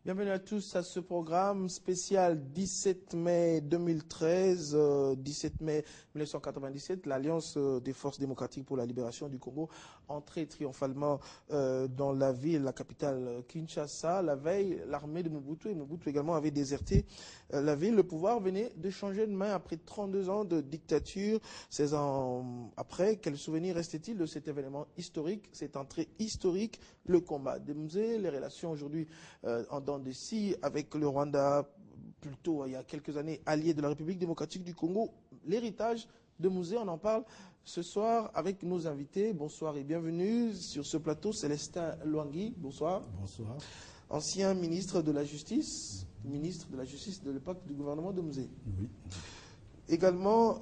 Bienvenue à tous à ce programme spécial 17 mai 2013, 17 mai 1997, l'Alliance des forces démocratiques pour la libération du Congo entrée triomphalement dans la ville, la capitale Kinshasa. La veille, l'armée de Mobutu et Mobutu également avait déserté la ville. Le pouvoir venait de changer de main après 32 ans de dictature. 16 ans après, quel souvenir restait-il de cet événement historique, cette entrée historique, le combat des musées, les relations aujourd'hui en dents de scie avec le Rwanda, plutôt il y a quelques années allié de la République démocratique du Congo, l'héritage de Musée, on en parle ce soir avec nos invités. Bonsoir et bienvenue sur ce plateau. Célestin Lwangui, bonsoir. Bonsoir. Ancien ministre de la Justice de l'époque du gouvernement de Musée. Oui. Également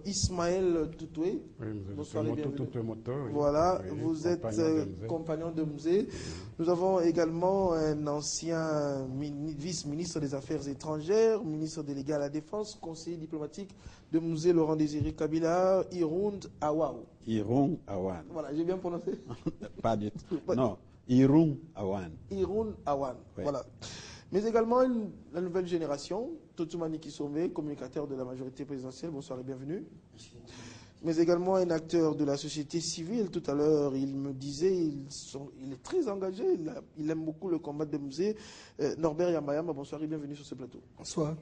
Ismaël Toutoué. Oui, bonsoir et bienvenue. Oui. Voilà, Oui, vous êtes compagnon de Musée. Nous avons également un ancien vice-ministre des Affaires étrangères, ministre délégué à la Défense, conseiller diplomatique de Musée Laurent Désiré Kabila, Irund Awan. Irung Awan. Voilà, j'ai bien prononcé? Pas du tout. Non, Irung Awan. Irund Awan, oui. Voilà. Mais également la nouvelle génération, Totoumani Kisombe, communicateur de la majorité présidentielle, bonsoir et bienvenue. Mais également un acteur de la société civile. Tout à l'heure, il me disait, il est très engagé, il aime beaucoup le combat de Musée. Norbert Yamayama, bonsoir et bienvenue sur ce plateau. Bonsoir.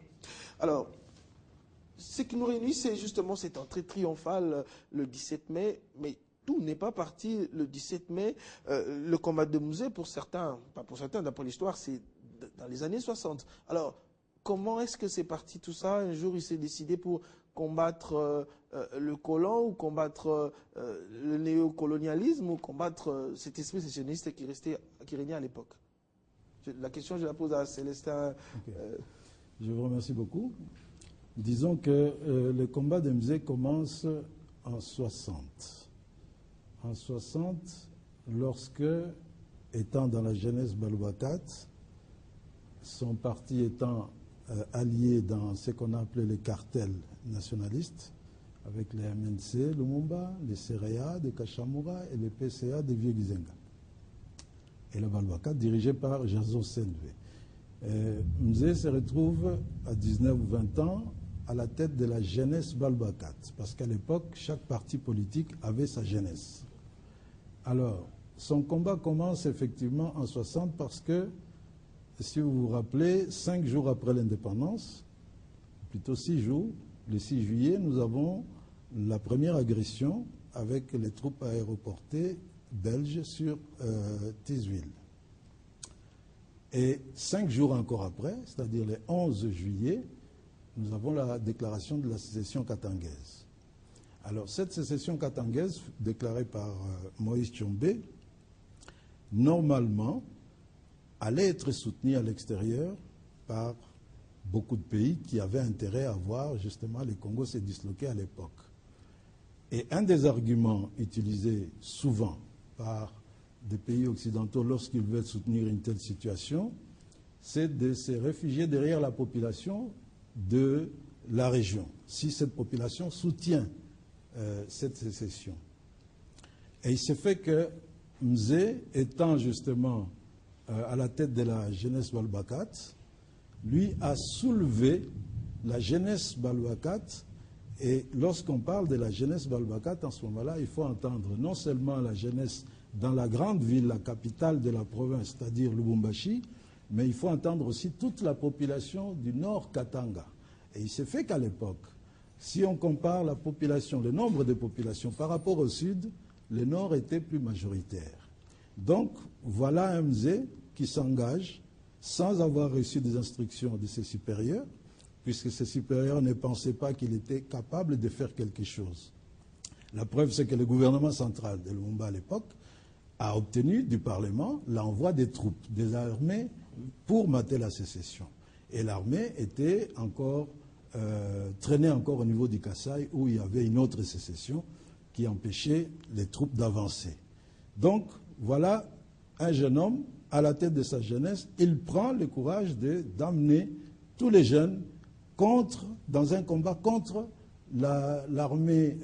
Alors, ce qui nous réunit, c'est justement cette entrée triomphale le 17 mai, mais tout n'est pas parti le 17 mai. Le combat de Musée, pour certains, pas pour certains, d'après l'histoire, c'est dans les années 60. Alors, comment est-ce que c'est parti tout ça? Un jour, il s'est décidé pour combattre le colon ou combattre le néocolonialisme ou combattre cet esprit sécessionniste qui régnait à l'époque. La question, je la pose à Célestin. Okay. Je vous remercie beaucoup. Disons que le combat des musées commence en 60. En 60, lorsque, étant dans la jeunesse Balouakat, son parti étant allié dans ce qu'on a appelé les cartels nationalistes, avec les MNC, Lumumba, les CREA de Kachamura et les PCA de Vieux-Gizenga. Et le Balouakat, dirigé par Jazo Senve. Mzé se retrouve à 19 ou 20 ans à la tête de la jeunesse Balouakat, parce qu'à l'époque, chaque parti politique avait sa jeunesse. Alors, son combat commence effectivement en 60 parce que, si vous vous rappelez, 5 jours après l'indépendance, plutôt 6 jours, le 6 juillet, nous avons la première agression avec les troupes aéroportées belges sur Tisville. Et 5 jours encore après, c'est-à-dire le 11 juillet, nous avons la déclaration de la sécession katangaise. Alors, cette sécession katangaise, déclarée par Moïse Tshombe, normalement, allait être soutenue à l'extérieur par beaucoup de pays qui avaient intérêt à voir justement le Congo se disloquer à l'époque. Et un des arguments utilisés souvent par des pays occidentaux lorsqu'ils veulent soutenir une telle situation, c'est de se réfugier derrière la population de la région, si cette population soutient cette sécession. Et il s'est fait que Mzé, étant justement à la tête de la jeunesse Balouakat, lui a soulevé la jeunesse Balouakat. Et lorsqu'on parle de la jeunesse Balouakat, en ce moment-là, il faut entendre non seulement la jeunesse dans la grande ville, la capitale de la province, c'est-à-dire Lubumbashi, mais il faut entendre aussi toute la population du nord Katanga. Et il s'est fait qu'à l'époque, si on compare la population, le nombre de populations par rapport au sud, le nord était plus majoritaire. Donc, voilà un Mzé qui s'engage sans avoir reçu des instructions de ses supérieurs, puisque ses supérieurs ne pensaient pas qu'il était capable de faire quelque chose. La preuve, c'est que le gouvernement central de Lumumba à l'époque a obtenu du Parlement l'envoi des troupes, des armées pour mater la sécession. Et l'armée était encore, traînait encore au niveau du Kasaï, où il y avait une autre sécession qui empêchait les troupes d'avancer. Donc, voilà un jeune homme à la tête de sa jeunesse, il prend le courage d'amener tous les jeunes dans un combat contre l'armée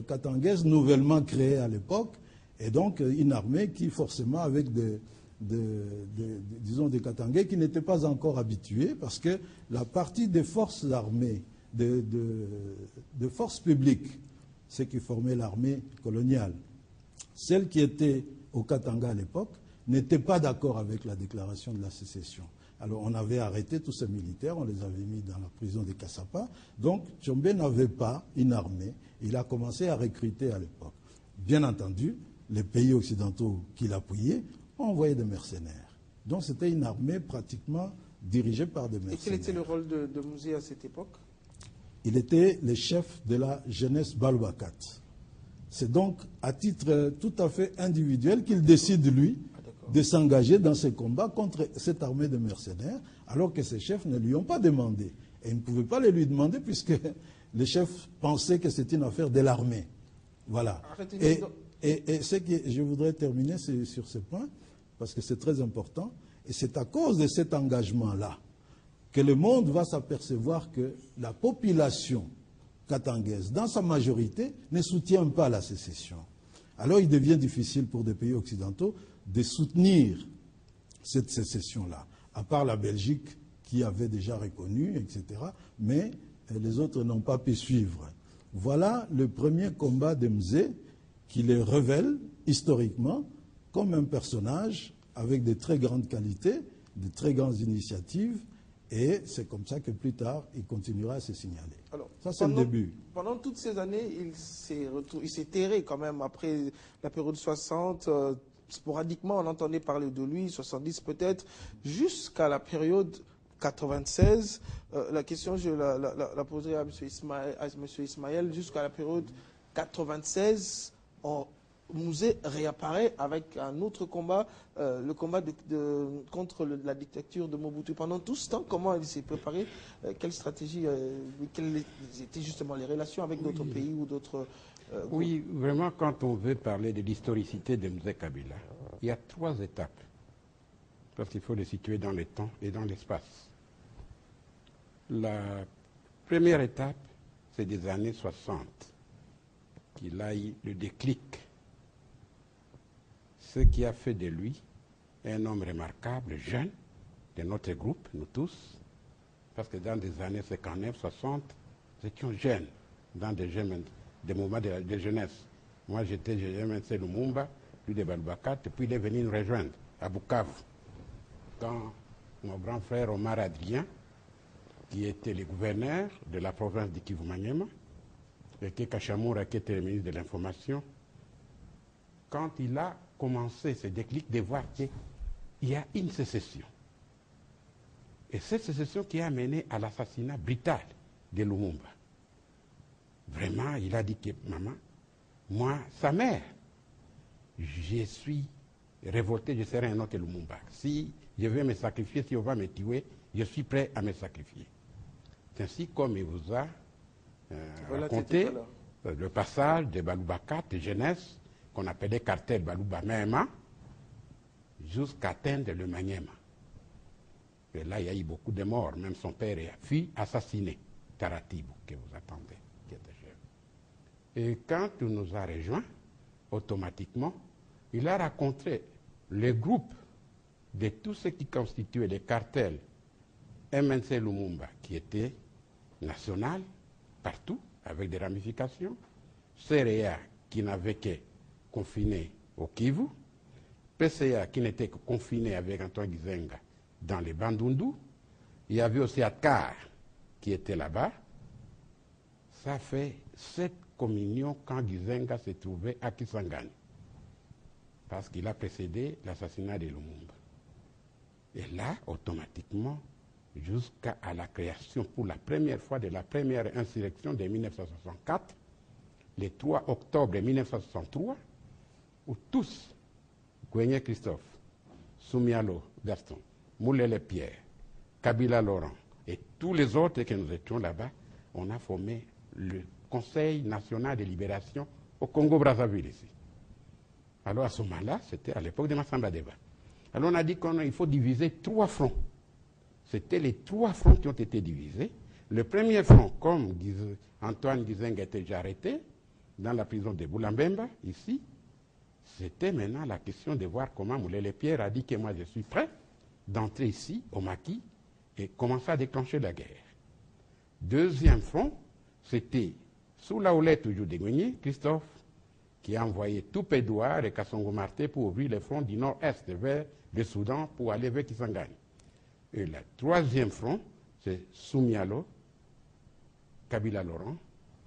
katangaise nouvellement créée à l'époque Et donc, une armée qui, forcément, avec disons, des Katangais qui n'étaient pas encore habitués, parce que la partie des forces armées, de forces publiques, ce qui formait l'armée coloniale, celles qui étaient au Katanga à l'époque, n'étaient pas d'accord avec la déclaration de la sécession. Alors on avait arrêté tous ces militaires, on les avait mis dans la prison de Kassapa. Donc Tshombe n'avait pas une armée, il a commencé à recruter à l'époque. Bien entendu, les pays occidentaux qui l'appuyaient ont envoyé des mercenaires. Donc c'était une armée pratiquement dirigée par des mercenaires. Et quel était le rôle de Mouzé à cette époque? Il était le chef de la jeunesse Balubakat. C'est donc à titre tout à fait individuel qu'il décide, lui, de s'engager dans ces combats contre cette armée de mercenaires, alors que ses chefs ne lui ont pas demandé. Et ils ne pouvaient pas les lui demander puisque les chefs pensaient que c'était une affaire de l'armée. Voilà. Et ce que je voudrais terminer sur ce point, parce que c'est très important, et c'est à cause de cet engagement-là que le monde va s'apercevoir que la population katangaise, dans sa majorité, ne soutient pas la sécession. Alors il devient difficile pour des pays occidentaux de soutenir cette sécession-là, à part la Belgique qui avait déjà reconnu, etc. Mais les autres n'ont pas pu suivre. Voilà le premier combat de Mzé qui les révèle historiquement comme un personnage avec de très grandes qualités, de très grandes initiatives, et c'est comme ça que plus tard, il continuera à se signaler. Alors, ça, c'est le début. Pendant toutes ces années, il s'est terré quand même après la période 60. Sporadiquement, on entendait parler de lui, 70 peut-être, jusqu'à la période 96. La question, je la poserai à M. Ismaël. Jusqu'à la période 96, Mouzé réapparaît avec un autre combat, le combat contre la dictature de Mobutu. Pendant tout ce temps, comment il s'est préparé? Quelle stratégie? Quelles étaient justement les relations avec d'autres pays ou d'autres... Oui, vraiment, quand on veut parler de l'historicité de Mzé Kabila, il y a 3 étapes, parce qu'il faut les situer dans le temps et dans l'espace. La première étape, c'est des années 60, qu'il a eu le déclic, ce qui a fait de lui un homme remarquable, jeune, de notre groupe, nous tous, parce que dans des années 59, 60, nous étions jeunes, dans des moments de jeunesse. Moi, j'étais MNC Lumumba, lui de Balubakat, et puis il est venu nous rejoindre à Bukavu. Quand mon grand frère Omar Adrien, qui était le gouverneur de la province de Kivu-Maniema, et que Kachamoura, qui était le ministre de l'Information, quand il a commencé ce déclic de voir qu'il y a une sécession. Et cette sécession qui a mené à l'assassinat brutal de Lumumba. Vraiment, il a dit que, maman, moi, sa mère, je suis révolté, je serai un autre Lumumba. Si je vais me sacrifier, si on va me tuer, je suis prêt à me sacrifier. C'est ainsi comme il vous a raconté le passage de Balubakat, de jeunesse, qu'on appelait cartel Baluba Mema, jusqu'à atteindre le Maniema. Et là, il y a eu beaucoup de morts. Même son père fut assassiné, Taratibu, que vous attendez, qui était jeune. Et quand il nous a rejoints, automatiquement, il a rencontré le groupe de tous ceux qui constituaient les cartels MNC Lumumba, qui était national, partout, avec des ramifications, CREA, qui n'avait que confiné au Kivu, PCA, qui n'était que confiné avec Antoine Gizenga dans les Bandundu, il y avait aussi Atkar, qui était là-bas. Ça fait 7 communions quand Gizenga se trouvait à Kisangani, parce qu'il a précédé l'assassinat de Lumumba. Et là, automatiquement, jusqu'à la création pour la première fois de la première insurrection de 1964, le 3 octobre 1963, où tous, Gouegné Christophe, Soumialo Gaston, Moulele Pierre, Kabila Laurent et tous les autres que nous étions là-bas, on a formé le Conseil national de libération au Congo-Brazzaville ici. Alors à ce moment-là, c'était à l'époque de Massamba Deba. Alors on a dit qu'il faut diviser 3 fronts. C'était les 3 fronts qui ont été divisés. Le premier front, comme Antoine Gizenga était déjà arrêté, dans la prison de Boulambemba, ici, C'était maintenant la question de voir comment Moulele Pierre a dit que moi je suis prêt d'entrer ici, au maquis, et commencer à déclencher la guerre. Deuxième front, c'était sous la houlette toujours de Gouigny, Christophe, qui a envoyé tout Pédouard et Kassongo Marté pour ouvrir les fronts du nord-est vers le Soudan pour aller vers Kisangani. Et le troisième front, c'est Soumialo, Kabila Laurent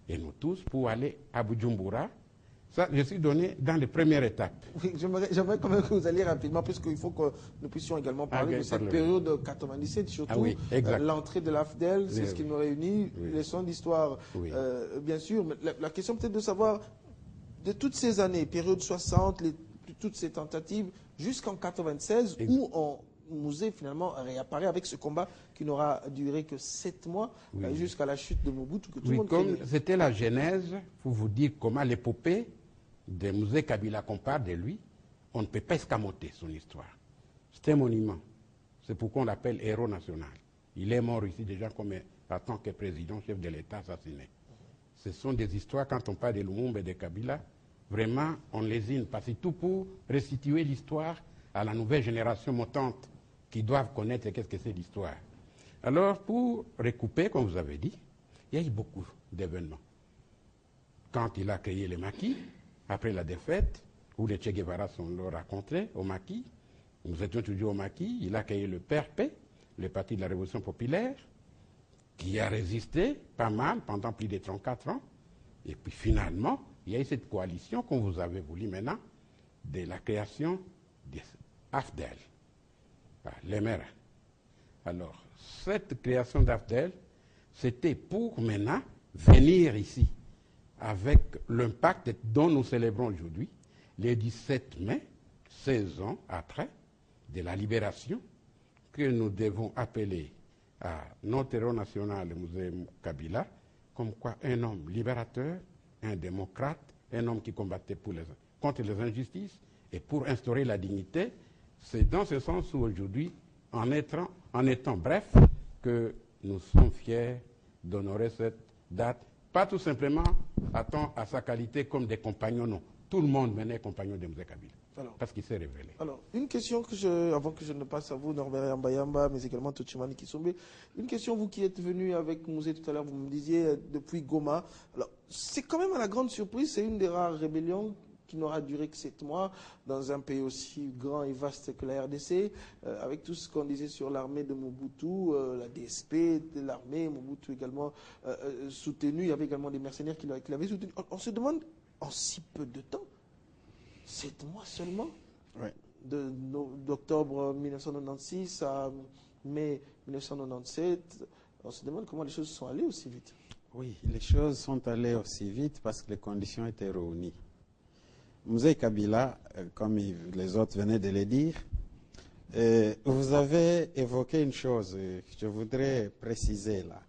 et nous tous pour aller à Bujumbura. Ça, je suis donné dans les premières étapes. Oui, j'aimerais quand même que vous alliez rapidement, puisqu'il faut que nous puissions également parler de cette période de 97, surtout l'entrée de l'AFDEL, c'est ce qui nous réunit, les leçons d'histoire, bien sûr. Mais la question peut-être de savoir, de toutes ces années, période 60, toutes ces tentatives, jusqu'en 96, où on musée finalement réapparaît avec ce combat qui n'aura duré que 7 mois jusqu'à la chute de Mobutu. Que tout le monde comme c'était la genèse, pour vous dire comment l'épopée de Musée Kabila qu'on parle de lui, on ne peut pas escamoter son histoire. C'est un monument. C'est pourquoi on l'appelle héros national. Il est mort ici déjà comme en tant que président, chef de l'État assassiné. Ce sont des histoires, quand on parle de Lumumba et de Kabila, vraiment on lésine, parce que tout pour restituer l'histoire à la nouvelle génération montante qui doivent connaître qu'est-ce que c'est l'histoire. Alors, pour recouper, comme vous avez dit, il y a eu beaucoup d'événements. Quand il a créé le maquis, après la défaite, où les Che Guevara sont rencontrés au maquis, nous étions toujours au maquis, il a créé le PRP, le Parti de la Révolution populaire, qui a résisté pas mal pendant plus de 34 ans. Et puis finalement, il y a eu cette coalition, comme vous avez voulu maintenant, de la création des AFDEL, les maires. Alors, cette création d'AFDEL, c'était pour maintenant venir ici avec l'impact dont nous célébrons aujourd'hui, le 17 mai, 16 ans après, de la libération, que nous devons appeler à notre héros national, le musée Kabila, comme quoi un homme libérateur, un démocrate, un homme qui combattait contre les injustices et pour instaurer la dignité. C'est dans ce sens où aujourd'hui, en étant bref, que nous sommes fiers d'honorer cette date, pas tout simplement à sa qualité comme des compagnons, non. Tout le monde menait compagnon de Musée Kabila, parce qu'il s'est révélé. Alors, une question avant que je ne passe à vous, Norbert Yambayamba, mais également Tochimani Kisombe, une question, vous qui êtes venu avec Musée tout à l'heure, vous me disiez depuis Goma. Alors, c'est quand même à la grande surprise, c'est une des rares rébellions qui n'aura duré que 7 mois dans un pays aussi grand et vaste que la RDC, avec tout ce qu'on disait sur l'armée de Mobutu, la DSP de l'armée, Mobutu également soutenu, il y avait également des mercenaires qui l'avaient soutenu. On se demande, en si peu de temps, 7 mois seulement, d'octobre 1996 à mai 1997, on se demande comment les choses sont allées aussi vite. Oui, les choses sont allées aussi vite parce que les conditions étaient réunies. Musée Kabila, comme les autres venaient de le dire, vous avez évoqué une chose que je voudrais préciser là.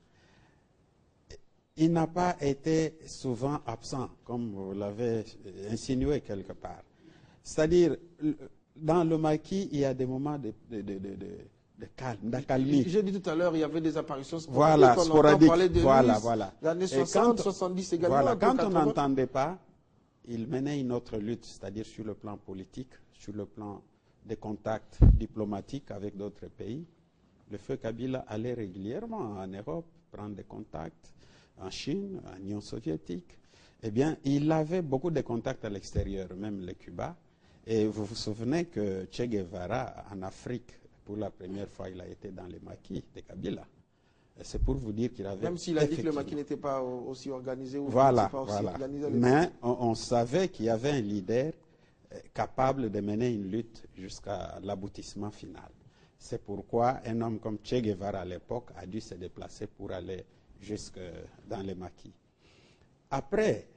Il n'a pas été souvent absent, comme vous l'avez insinué quelque part. C'est-à-dire, dans le maquis, il y a des moments de calme, d'accalmie. J'ai dit tout à l'heure, il y avait des apparitions sporadiques. Voilà, sporadiques. On parlait de voilà. Les années 60, 70 également. Voilà, quand on n'entendait pas, il menait une autre lutte, c'est-à-dire sur le plan politique, sur le plan des contacts diplomatiques avec d'autres pays. Le feu Kabila allait régulièrement en Europe, prendre des contacts, en Chine, en Union soviétique. Eh bien, il avait beaucoup de contacts à l'extérieur, même le Cuba. Et vous vous souvenez que Che Guevara, en Afrique, pour la première fois, il a été dans les maquis de Kabila. C'est pour vous dire qu'il avait... Même s'il a dit que le maquis n'était pas aussi organisé ou voilà, pas aussi voilà. organisé. Mais on savait qu'il y avait un leader capable de mener une lutte jusqu'à l'aboutissement final. C'est pourquoi un homme comme Che Guevara à l'époque a dû se déplacer pour aller jusque dans les maquis. Après,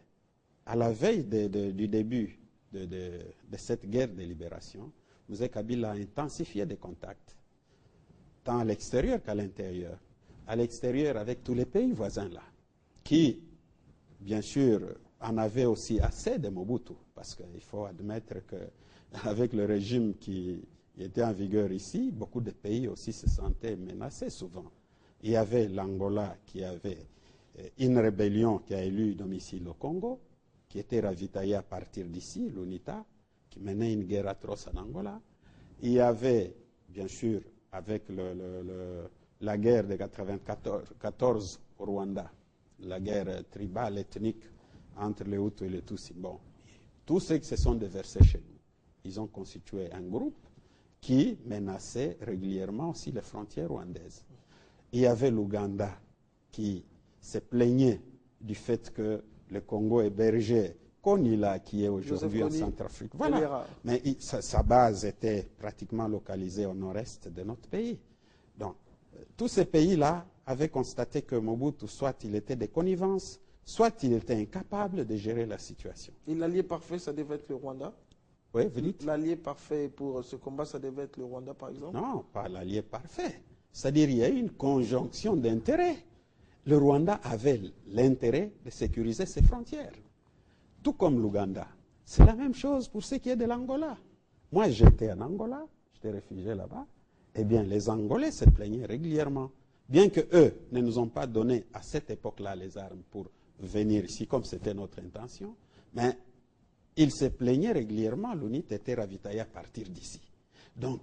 à la veille du début de cette guerre de libération, Musée Kabila a intensifié des contacts, tant à l'extérieur qu'à l'intérieur. À l'extérieur avec tous les pays voisins là, qui, bien sûr, en avaient aussi assez de Mobutu, parce qu'il faut admettre qu'avec le régime qui était en vigueur ici, beaucoup de pays aussi se sentaient menacés souvent. Il y avait l'Angola qui avait une rébellion qui a élu domicile au Congo, qui était ravitaillée à partir d'ici, l'UNITA, qui menait une guerre atroce en Angola. Il y avait, bien sûr, avec la guerre de 1994 au Rwanda, la guerre tribale, ethnique entre les Hutus et les Tutsis. Bon, tous ceux qui se sont déversés chez nous, ils ont constitué un groupe qui menaçait régulièrement aussi les frontières rwandaises. Il y avait l'Ouganda qui se plaignait du fait que le Congo hébergeait Konila, qui est aujourd'hui en Centrafrique. Voilà. Mais sa base était pratiquement localisée au nord-est de notre pays. Donc, tous ces pays-là avaient constaté que Mobutu, soit il était de connivence, soit il était incapable de gérer la situation. Et l'allié parfait, ça devait être le Rwanda? Oui, vous dites? L'allié parfait pour ce combat, ça devait être le Rwanda, par exemple? Non, pas l'allié parfait. C'est-à-dire qu'il y a eu une conjonction d'intérêts. Le Rwanda avait l'intérêt de sécuriser ses frontières, tout comme l'Ouganda. C'est la même chose pour ce qui est de l'Angola. Moi, j'étais en Angola, j'étais réfugié là-bas. Eh bien, les Angolais se plaignaient régulièrement. Bien qu'eux ne nous ont pas donné à cette époque-là les armes pour venir ici, comme c'était notre intention, mais ils se plaignaient régulièrement, l'UNIT était ravitaillée à partir d'ici. Donc,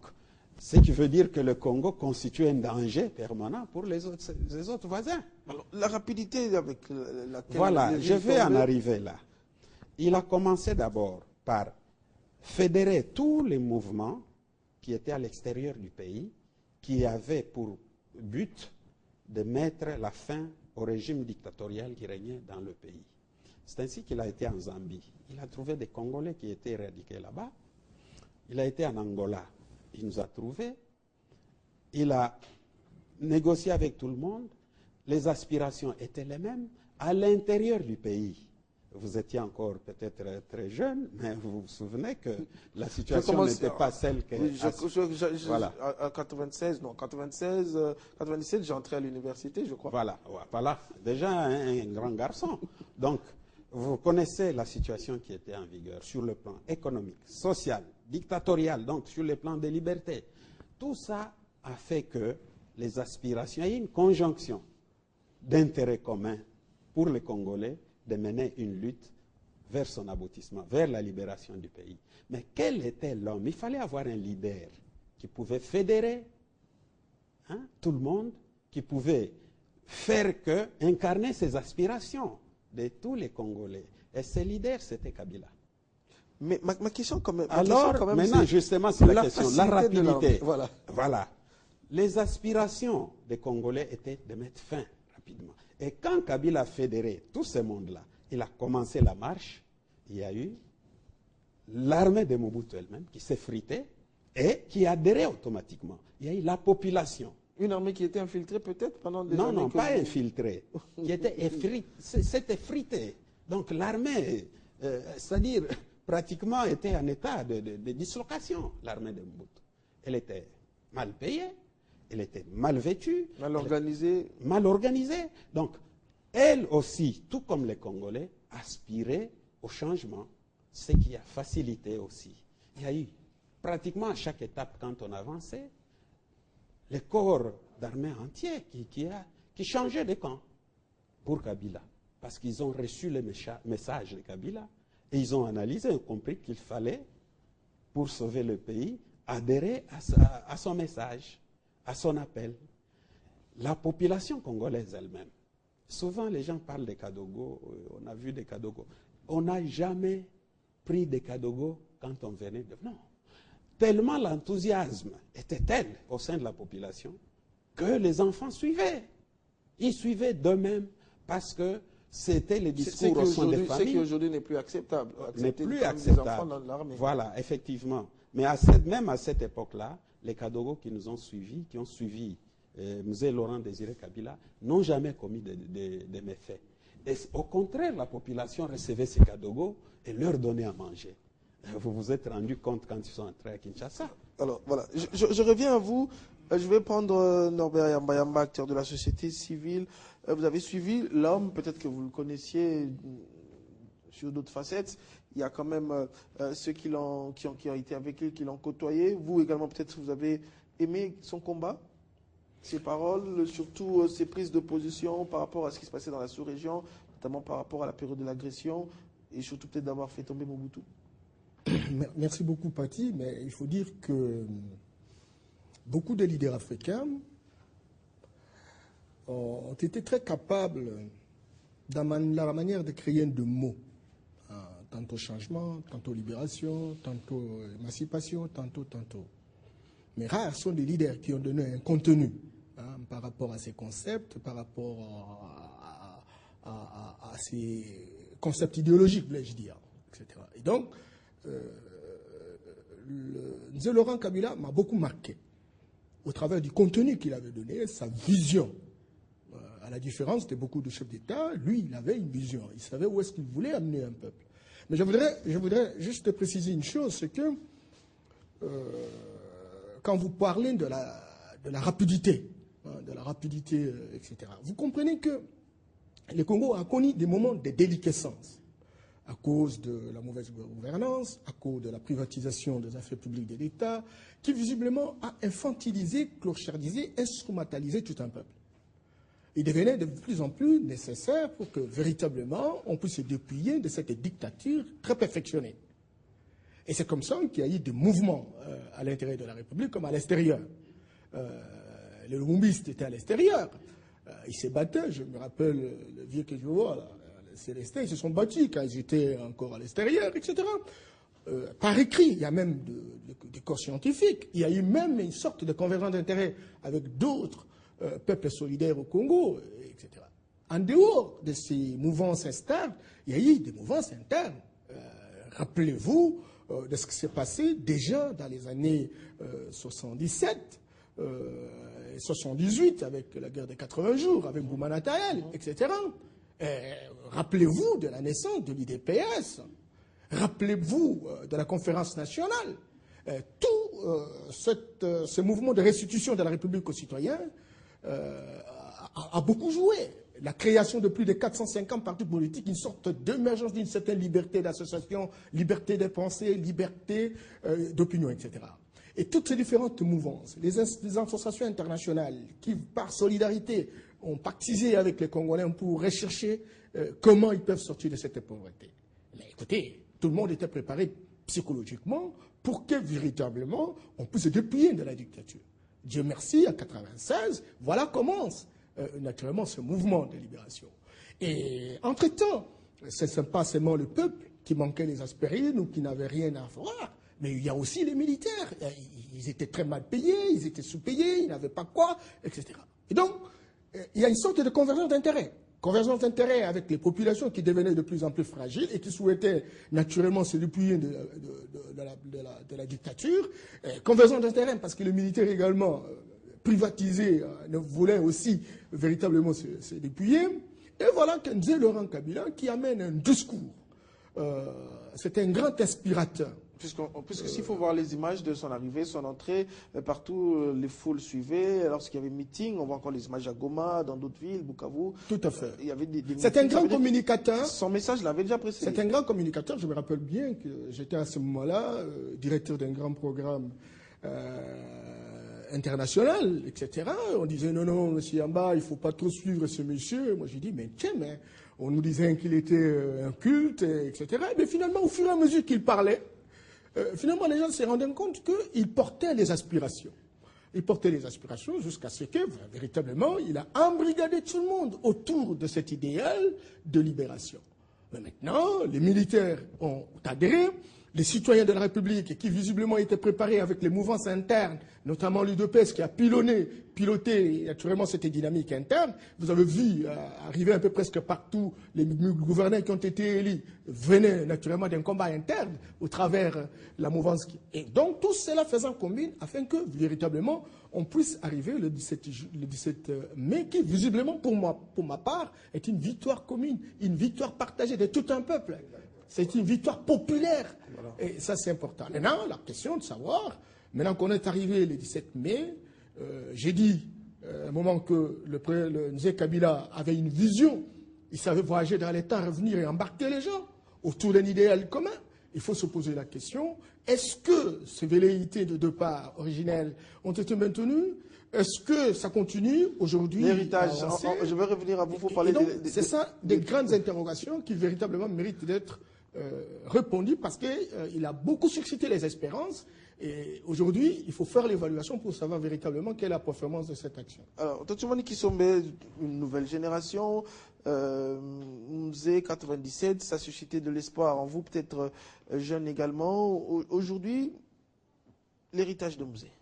ce qui veut dire que le Congo constitue un danger permanent pour les autres voisins. Alors, la rapidité avec laquelle... Voilà, je vais en arriver là. Il a commencé d'abord par fédérer tous les mouvements qui étaient à l'extérieur du pays, qui avaient pour but de mettre la fin au régime dictatorial qui régnait dans le pays. C'est ainsi qu'il a été en Zambie. Il a trouvé des Congolais qui étaient éradiqués là-bas. Il a été en Angola. Il nous a trouvés. Il a négocié avec tout le monde. Les aspirations étaient les mêmes à l'intérieur du pays. Vous étiez encore peut-être très jeune, mais vous vous souvenez que la situation n'était pas celle que... Oui, voilà. En 96, non, 96, 97, j'ai entré à l'université, je crois. Voilà. Déjà un grand garçon. Donc, vous connaissez la situation qui était en vigueur sur le plan économique, social, dictatorial, donc sur le plan des libertés. Tout ça a fait que les aspirations, il y a une conjonction d'intérêts communs pour les Congolais de mener une lutte vers son aboutissement, vers la libération du pays. Mais quel était l'homme? Il fallait avoir un leader qui pouvait fédérer tout le monde, qui pouvait faire que, incarner ses aspirations de tous les Congolais. Et ce leader, c'était Kabila. Mais ma question quand même... Alors, maintenant, justement, c'est la question, la rapidité. Voilà. Les aspirations des Congolais étaient de mettre fin rapidement. Et quand Kabila a fédéré tout ce monde-là, il a commencé la marche, il y a eu l'armée de Mobutu elle-même qui s'est fritée et qui adhérait automatiquement. Il y a eu la population. Une armée qui était infiltrée peut-être pendant des années? Non, pas infiltrée, qui était c'était frité. Donc l'armée, c'est-à-dire pratiquement était en état de dislocation, l'armée de Mobutu. Elle était mal payée, elle était mal vêtue. Mal organisée. Mal organisée. Donc, elle aussi, tout comme les Congolais, aspirait au changement, ce qui a facilité aussi. Il y a eu pratiquement à chaque étape, quand on avançait, les corps d'armée entiers qui changeaient de camp pour Kabila. Parce qu'ils ont reçu le message de Kabila et ils ont analysé et compris qu'il fallait, pour sauver le pays, adhérer à son message, à son appel. La population congolaise elle-même. Souvent, les gens parlent des Kadogo, on a vu des Kadogo. On n'a jamais pris des Kadogo quand on venait de... Non. Tellement l'enthousiasme était tel au sein de la population que les enfants suivaient. Ils suivaient d'eux-mêmes parce que c'était le discours au sein des familles. Ce qui aujourd'hui n'est plus acceptable. N'est plus acceptable. Voilà, effectivement. Mais même à cette époque-là, les Kadogo qui nous ont suivis, qui ont suivi Mzee Laurent Désiré Kabila, n'ont jamais commis de méfaits. Et au contraire, la population recevait ces Kadogo et leur donnait à manger. Vous vous êtes rendu compte quand ils sont entrés à Kinshasa. Alors voilà, je reviens à vous. Je vais prendre Norbert Yamba, acteur de la société civile. Vous avez suivi l'homme, peut-être que vous le connaissiez sur d'autres facettes. Il y a quand même ceux qui ont été avec lui, qui l'ont côtoyé. Vous également, peut-être vous avez aimé son combat, ses paroles, surtout ses prises de position par rapport à ce qui se passait dans la sous-région, notamment par rapport à la période de l'agression, et surtout peut-être d'avoir fait tomber Mobutu. Merci beaucoup, Paty, mais il faut dire que beaucoup de leaders africains ont été très capables, dans la manière de créer de mots, tantôt changement, tantôt libération, tantôt émancipation, tantôt. Mais rares sont les leaders qui ont donné un contenu par rapport à ces concepts, par rapport à ces concepts idéologiques, voulais-je dire, etc. Et donc, Nzé Laurent Kabila m'a beaucoup marqué au travers du contenu qu'il avait donné, sa vision. À la différence de beaucoup de chefs d'État, lui, il avait une vision. Il savait où est-ce qu'il voulait amener un peuple. Mais je voudrais juste préciser une chose, c'est que quand vous parlez de la rapidité, etc., vous comprenez que le Congo a connu des moments de déliquescence à cause de la mauvaise gouvernance, à cause de la privatisation des affaires publiques de l'État, qui visiblement a infantilisé, clochardisé, instrumentalisé tout un peuple. Il devenait de plus en plus nécessaire pour que véritablement on puisse se dépouiller de cette dictature très perfectionnée. Et c'est comme ça qu'il y a eu des mouvements à l'intérieur de la République comme à l'extérieur. Les Lumumbistes étaient à l'extérieur. Ils se battaient, je me rappelle le vieux que je vois, là, les Célestins, ils se sont battus quand ils étaient encore à l'extérieur, etc. Par écrit, il y a même des corps scientifiques. Il y a eu même une sorte de convergence d'intérêts avec d'autres peuples solidaires au Congo, etc. En dehors de ces mouvances externes, il y a eu des mouvances internes. Rappelez-vous de ce qui s'est passé déjà dans les années 77, 78, avec la guerre des 80 jours, avec Boumana Taël, etc. Rappelez-vous de la naissance de l'IDPS. Rappelez-vous de la conférence nationale. Ce mouvement de restitution de la République aux citoyens a beaucoup joué. La création de plus de 450 partis politiques, une sorte d'émergence d'une certaine liberté d'association, liberté de pensée, liberté d'opinion, etc. Et toutes ces différentes mouvances, les associations internationales qui, par solidarité, ont pactisé avec les Congolais pour rechercher comment ils peuvent sortir de cette pauvreté. Mais écoutez, tout le monde était préparé psychologiquement pour que véritablement on puisse se dépouiller de la dictature. Dieu merci, en 1996, voilà commence naturellement ce mouvement de libération. Et entre-temps, ce n'est pas seulement le peuple qui manquait les aspirines ou qui n'avait rien à voir, mais il y a aussi les militaires. Ils étaient très mal payés, ils étaient sous-payés, ils n'avaient pas quoi, etc. Et donc, il y a une sorte de convergence d'intérêts. Convergence d'intérêts avec les populations qui devenaient de plus en plus fragiles et qui souhaitaient naturellement se dépouiller de la dictature. Convergence d'intérêts parce que les militaires également privatisés voulaient aussi véritablement se dépouiller. Et voilà que Nzé Laurent Kabila qui amène un discours. C'est un grand inspirateur. Puisque s'il faut voir les images de son arrivée, son entrée, partout les foules suivaient. Lorsqu'il y avait meeting, on voit encore les images à Goma, dans d'autres villes, Bukavu. Tout à fait. Il y avait c'est un grand communicateur. Son message l'avait déjà précisé. C'est un grand communicateur. Je me rappelle bien que j'étais à ce moment-là directeur d'un grand programme international, etc. On disait non, monsieur Yamba, il ne faut pas trop suivre ce monsieur. Moi, j'ai dit, mais tiens, mais on nous disait qu'il était un culte, etc. Mais finalement, au fur et à mesure qu'il parlait, finalement, les gens se rendaient compte qu'il portait les aspirations. Il portait les aspirations jusqu'à ce que, véritablement, il a embrigadé tout le monde autour de cet idéal de libération. Mais maintenant, les militaires ont adhéré, les citoyens de la République qui visiblement étaient préparés avec les mouvances internes, notamment l'UDPS qui a piloté naturellement cette dynamique interne. Vous avez vu arriver un peu presque partout les gouverneurs qui ont été élus venaient naturellement d'un combat interne au travers la mouvance. Et donc tout cela faisant combine afin que véritablement on puisse arriver le 17 mai qui visiblement pour ma part est une victoire commune, une victoire partagée de tout un peuple. C'est une victoire populaire. Voilà. Et ça, c'est important. Maintenant, la question de savoir, maintenant qu'on est arrivé le 17 mai, j'ai dit à un moment que le Nzé Kabila avait une vision. Il savait voyager dans les temps, revenir et embarquer les gens autour d'un idéal commun. Il faut se poser la question, est-ce que ces velléités de départ originelles ont été maintenues? Est-ce que ça continue aujourd'hui? L'héritage, je vais revenir à vous pour parler c'est ça, des grandes interrogations qui véritablement méritent d'être répondu parce qu'il a beaucoup suscité les espérances. Et aujourd'hui, il faut faire l'évaluation pour savoir véritablement quelle est la performance de cette action. Alors, Totumani Kisombe, une nouvelle génération, Mzee 97, ça a suscité de l'espoir en vous, peut-être jeune également. Aujourd'hui, l'héritage de Mzee.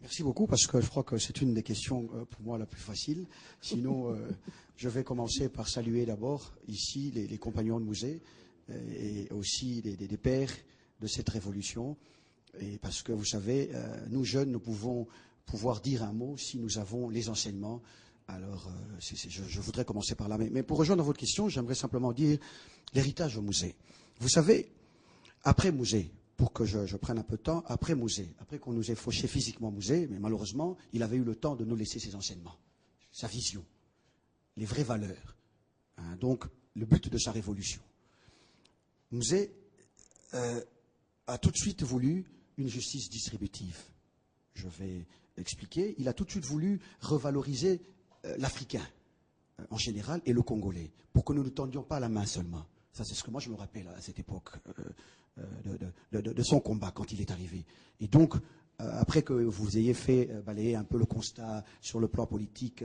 Merci beaucoup, parce que je crois que c'est une des questions pour moi la plus facile. Sinon, je vais commencer par saluer d'abord ici les compagnons de Mzee et aussi des pères de cette révolution. Et parce que vous savez, nous jeunes, nous pouvons pouvoir dire un mot si nous avons les enseignements. Alors, je voudrais commencer par là. Mais pour rejoindre votre question, j'aimerais simplement dire l'héritage de Mzee. Vous savez, après Mzee, pour que je prenne un peu de temps, après Mzee, après qu'on nous ait fauché physiquement Mzee, mais malheureusement, il avait eu le temps de nous laisser ses enseignements, sa vision, les vraies valeurs. Hein, donc, le but de sa révolution. Mzee a tout de suite voulu une justice distributive. Je vais expliquer. Il a tout de suite voulu revaloriser l'Africain en général et le Congolais, pour que nous ne tendions pas la main seulement. Ça, c'est ce que moi je me rappelle à cette époque de son combat quand il est arrivé. Et donc, après que vous ayez fait balayer un peu le constat sur le plan politique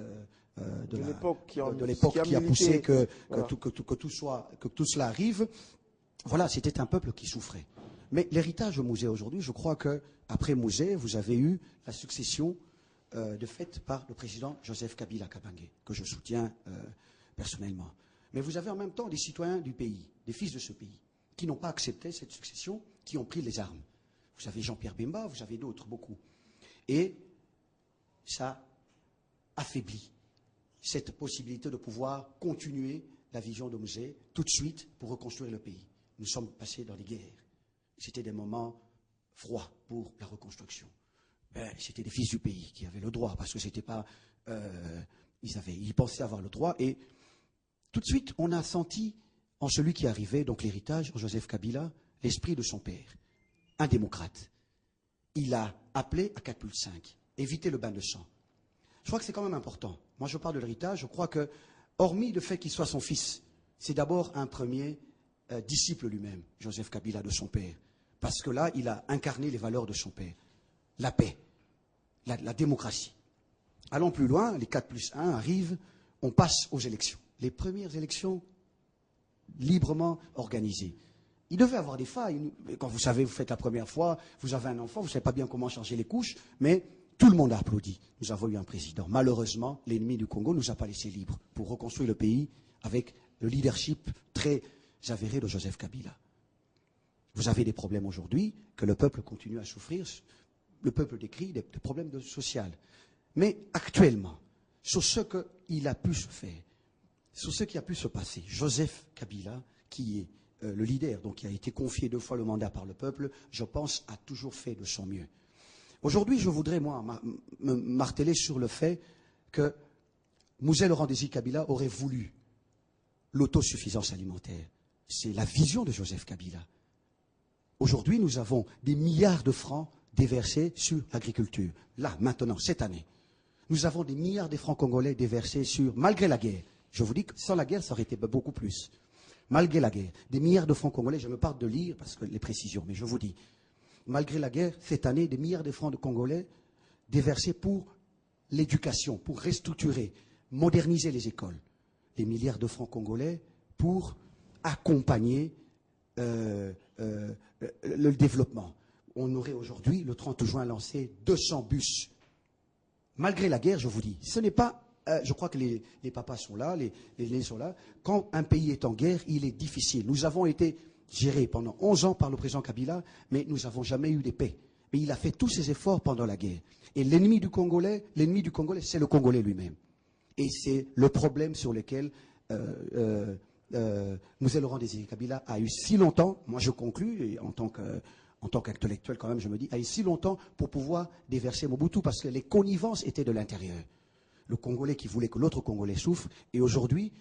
de l'époque qui a poussé que tout cela arrive, voilà, c'était un peuple qui souffrait. Mais l'héritage de Mzee aujourd'hui, je crois qu'après Mzee, vous avez eu la succession de fait par le président Joseph Kabila Kabange, que je soutiens personnellement. Mais vous avez en même temps des citoyens du pays, des fils de ce pays, qui n'ont pas accepté cette succession, qui ont pris les armes. Vous avez Jean-Pierre Bemba, vous avez d'autres, beaucoup. Et ça affaiblit cette possibilité de pouvoir continuer la vision de Mzee tout de suite pour reconstruire le pays. Nous sommes passés dans les guerres. C'était des moments froids pour la reconstruction. C'était des fils du pays qui avaient le droit, parce que c'était pas... ils pensaient avoir le droit. Et tout de suite, on a senti en celui qui arrivait, donc l'héritage, en Joseph Kabila, l'esprit de son père, un démocrate. Il a appelé à 4+5, éviter le bain de sang. Je crois que c'est quand même important. Moi, je parle de l'héritage, je crois que, hormis le fait qu'il soit son fils, c'est d'abord un premier disciple lui-même, Joseph Kabila, de son père. Parce que là, il a incarné les valeurs de son père. La paix, la démocratie. Allons plus loin, les 4+1 arrivent, on passe aux élections. Les premières élections librement organisées. Il devait avoir des failles. Quand vous savez, vous faites la première fois, vous avez un enfant, vous ne savez pas bien comment changer les couches, mais tout le monde a applaudi. Nous avons eu un président. Malheureusement, l'ennemi du Congo ne nous a pas laissé libres pour reconstruire le pays avec le leadership très avéré de Joseph Kabila. Vous avez des problèmes aujourd'hui que le peuple continue à souffrir. Le peuple décrit des problèmes sociaux. Mais actuellement, sur ce qu'il a pu se faire, sur ce qui a pu se passer, Joseph Kabila, qui est le leader, donc qui a été confié 2 fois le mandat par le peuple, je pense, a toujours fait de son mieux. Aujourd'hui, je voudrais, moi, me marteler sur le fait que Mzee Laurent Désir Kabila aurait voulu l'autosuffisance alimentaire. C'est la vision de Joseph Kabila. Aujourd'hui, nous avons des milliards de francs déversés sur l'agriculture. Là, maintenant, cette année. Nous avons des milliards de francs congolais déversés sur, malgré la guerre. Je vous dis que sans la guerre, ça aurait été beaucoup plus. Malgré la guerre, des milliards de francs congolais, je me parle de lire parce que les précisions, mais je vous dis, malgré la guerre, cette année, des milliards de francs de congolais déversés pour l'éducation, pour restructurer, moderniser les écoles. Des milliards de francs congolais pour accompagner le développement. On aurait aujourd'hui, le 30 juin, lancé 200 bus. Malgré la guerre, je vous dis, ce n'est pas... je crois que les papas sont là, les aînés sont là. Quand un pays est en guerre, il est difficile. Nous avons été gérés pendant 11 ans par le président Kabila, mais nous n'avons jamais eu de paix. Mais il a fait tous ses efforts pendant la guerre. Et l'ennemi du Congolais, c'est le Congolais lui-même. Et c'est le problème sur lequel Mzee Laurent Désir Kabila a eu si longtemps, moi je conclus, et en tant qu'intellectuel quand même, je me dis, a eu si longtemps pour pouvoir déverser Mobutu, parce que les connivences étaient de l'intérieur. Le Congolais qui voulait que l'autre Congolais souffre, et aujourd'hui,